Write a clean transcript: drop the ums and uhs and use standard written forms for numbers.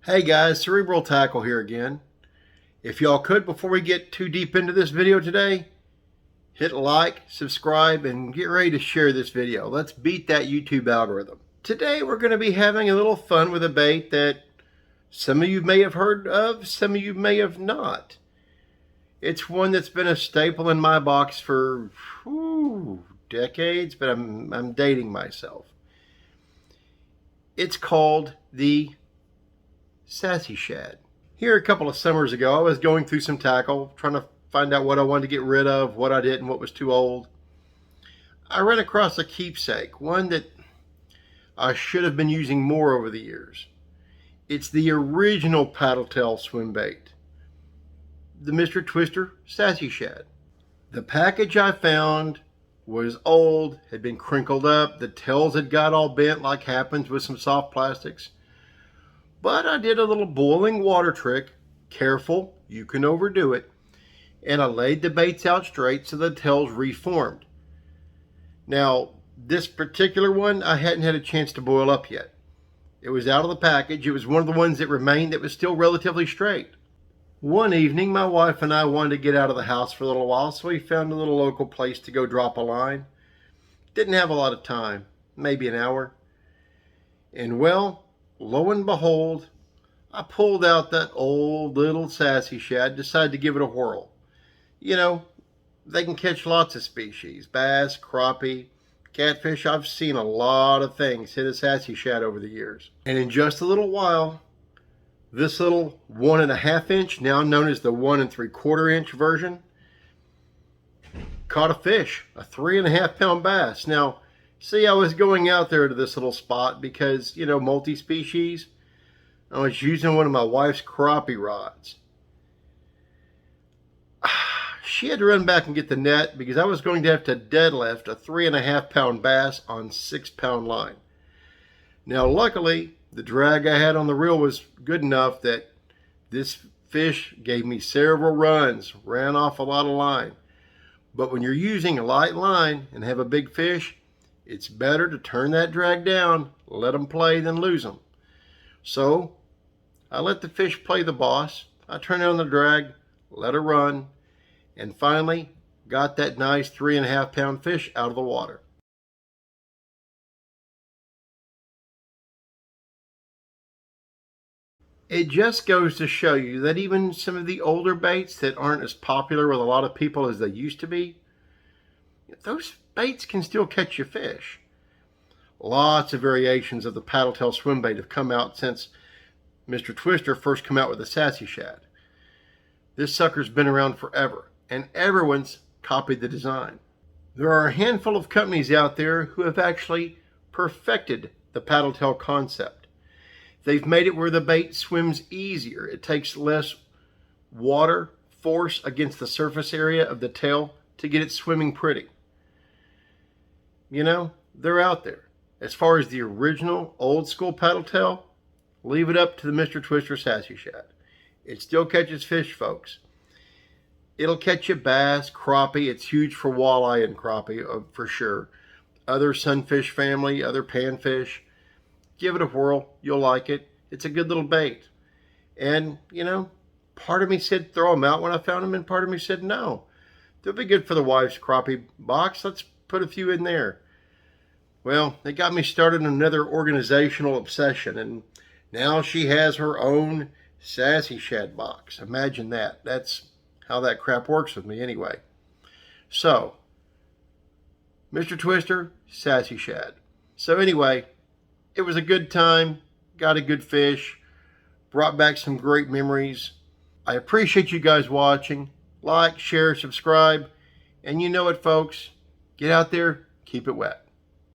Hey guys, Cerebral Tackle here again. If y'all could, before we get too deep into this video today, hit like, subscribe, and get ready to share this video. Let's beat that YouTube algorithm. Today we're going to be having a little fun with a bait that some of you may have heard of, some of you may have not. It's one that's been a staple in my box for decades, but I'm dating myself. It's called the Sassy Shad. Here a couple of summers ago, I was going through some tackle, trying to find out what I wanted to get rid of, what I didn't, what was too old. I ran across a keepsake, one that I should have been using more over the years. It's the original paddle tail swim bait, the Mr. Twister Sassy Shad. The package I found was old, had been crinkled up, the tails had got all bent like happens with some soft plastics. But I did a little boiling water trick. Careful, you can overdo it. And I laid the baits out straight so the tails reformed. Now, this particular one, I hadn't had a chance to boil up yet. It was out of the package. It was one of the ones that remained that was still relatively straight. One evening, my wife and I wanted to get out of the house for a little while, so we found a little local place to go drop a line. Didn't have a lot of time, maybe an hour. And well, lo and behold, I pulled out that old little Sassy Shad, decided to give it a whirl. You know, they can catch lots of species, bass, crappie, catfish. I've seen a lot of things hit a Sassy Shad over the years. And in just a little while, this little 1.5 inch, now known as the 1 3/4 inch version, caught a fish, a 3.5 pound bass. Now, see, I was going out there to this little spot because, you know, multi-species. I was using one of my wife's crappie rods. She had to run back and get the net because I was going to have to deadlift a 3.5 pound bass on 6 pound line. Now, luckily, the drag I had on the reel was good enough that this fish gave me several runs, ran off a lot of line. But when you're using a light line and have a big fish, it's better to turn that drag down, let them play, than lose them. So I let the fish play the boss. I turned on the drag, let her run, and finally got that nice 3.5 pound fish out of the water. It just goes to show you that even some of the older baits that aren't as popular with a lot of people as they used to be, those baits can still catch you fish. Lots of variations of the paddle tail swim bait have come out since Mr. Twister first came out with the Sassy Shad. This sucker's been around forever, and everyone's copied the design. There are a handful of companies out there who have actually perfected the paddle tail concept. They've made it where the bait swims easier. It takes less water force against the surface area of the tail to get it swimming pretty. You know, they're out there. As far as the original old school paddle tail, leave it up to the Mr. Twister Sassy Shad. It still catches fish, folks. It'll catch you bass, crappie. It's huge for walleye and crappie, for sure. Other sunfish family, other panfish. Give it a whirl. You'll like it. It's a good little bait. And, you know, part of me said throw them out when I found them, and part of me said no. They'll be good for the wife's crappie box. Let's put a few in there. Well, it got me started on another organizational obsession, and now she has her own Sassy Shad box. Imagine that. That's how that crap works with me anyway. So, Mr. Twister, Sassy Shad. So anyway, it was a good time, got a good fish, brought back some great memories. I appreciate you guys watching. Like, share, subscribe, and you know it, folks. Get out there, keep it wet.